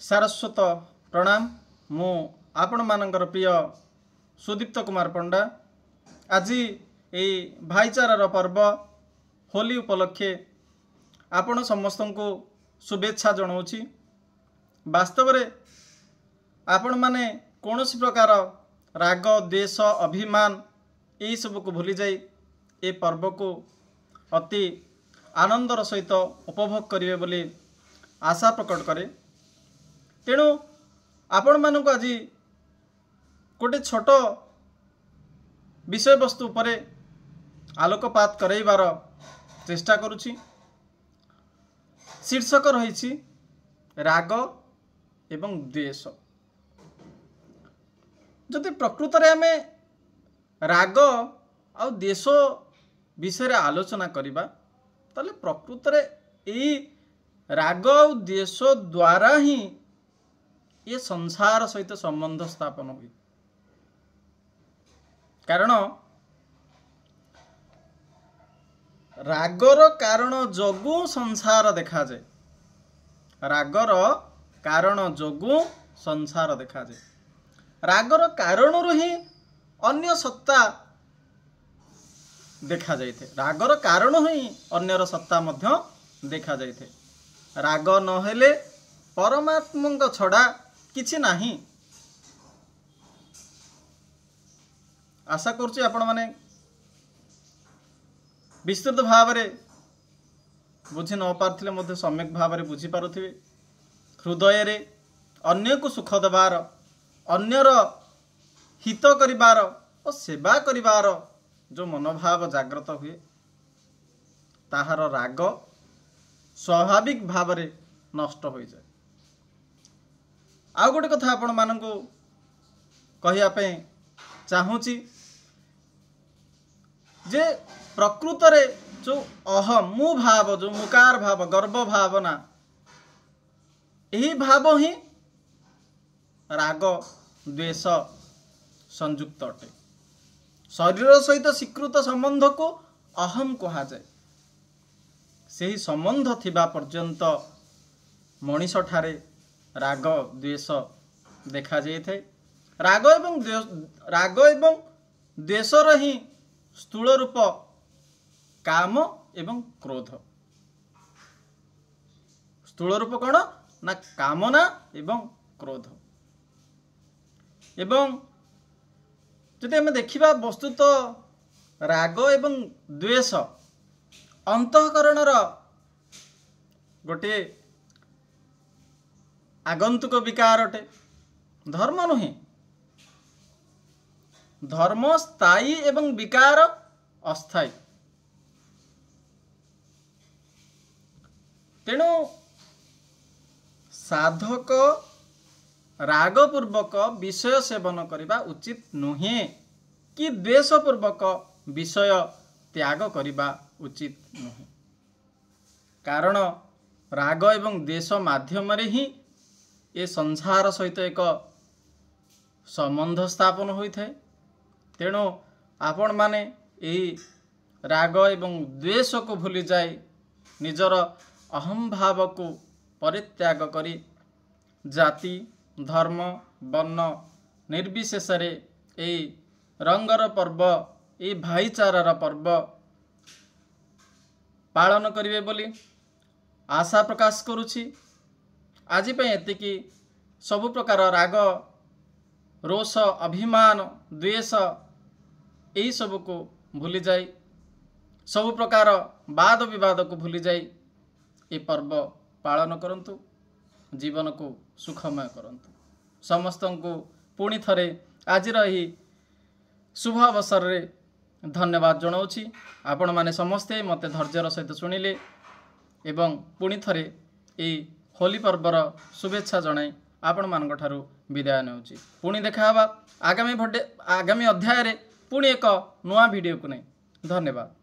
सारस्वत प्रणाम। मु आपण मानकर प्रिय सुदीप्त कुमार पंडा। आज ये भाईचारार पर्व होली उपलक्षे आपण समस्त को शुभेच्छा जनाऊँगी। वास्तव में आपण माने कौनसी प्रकार राग द्वेष अभिमान यही सब को भूली जाई ए पर्व को अति आनंदर सहित उपभोग करेंगे बोली आशा प्रकट करे। तेणु आपण मानक आज गोटे छोट विषय वस्तु पर आलोकपात कराइबार चेष्टा करुछि। शीर्षक रही राग एवं द्वेष। जदि प्रकृत रे आमे राग आ द्वेष विषय आलोचना करिबा ताले प्रकृत रे एई राग आ द्वेष द्वारा ही ये संसार सहित संबंध स्थापन हुई। कारण रागर कारण जोगु संसार देखा जाए। रागर कारण जोगु संसार देखा जाए। रागर कारण ही अन्य सत्ता देखा जाइथे। रागर कारण ही अन्यर सत्ता मध्य देखा जाइथे। राग नहेले परमात्मा छड़ा किछि नाही। आशा करुछि आपण माने विस्तृत भाव रे बुझी न पारथिले मध्य सम्यक भाव रे बुझी पारुथिबे। हृदय रे अन्य को सुख देबार, अन्यर हित करिबार और सेवा करिबार जो मनोभाव जागृत हुए ताहार राग स्वाभाविक भाव रे नष्ट हो जाए। आउ गोटे कथा आपण मानकु कहिया पे चाहूची जे प्रकृत रे जो अहम मु भाव, जो मुकार भाव, गर्व भावना, यही भाव ही राग द्वेष संयुक्त अटे। शरीर सहित स्वीकृत संबंध को अहम कहा जाए। सही संबंध थिबा पर्यंत मनीष ठारे राग द्वेष देखा जाए। राग एवं द्वेषर ही स्थूल रूप काम एवं क्रोध। स्थूल रूप कौन ना कामना एवं क्रोध। एवं जदि आम देखा वस्तुत राग एवं द्वेष अंतःकरणर गोटे आगंतुक विकार अटे, धर्म नुहे। धर्म स्थायी एवं विकार अस्थायी। तेणु साधक रागपूर्वक विषय सेवन करने उचित नुहे कि द्वेषपूर्वक विषय त्याग करने उचित नुहे। कारण राग एवं द्वेष माध्यम ही ये संसार सहित एक संबंध स्थापन होता है। तेणु आपण माने यही राग एवं द्वेष को भूली जाए निजर अहम भाव को परित्याग करी जाति धर्म वर्ण निर्विशेष रे यही रंगर पर्व, ये भाईचारार पर्व पालन करिवे बोली आशा प्रकाश करुछि। आज एतिकी सबु प्रकार राग रोष अभिमान द्वेष यही सब को भूली जाए, सबु प्रकार वाद विवाद को भूली जाए ये पर्व पालन करंतु, जीवन को सुखमय करंतु। समस्त को पुणी थरे आज ही शुभ अवसर रे धन्यवाद जनाऊँगी। आपण माने समस्ते मते धैर्यर सहित शुणिले एवं पुणी थरे ये होली पर्वर शुभेच्छा जनाई आपण मानक ठारू विदाय नेउची। पुणी देखा आगामी अध्याय रे पुणी एक नुआ वीडियो को नहीं। धन्यवाद।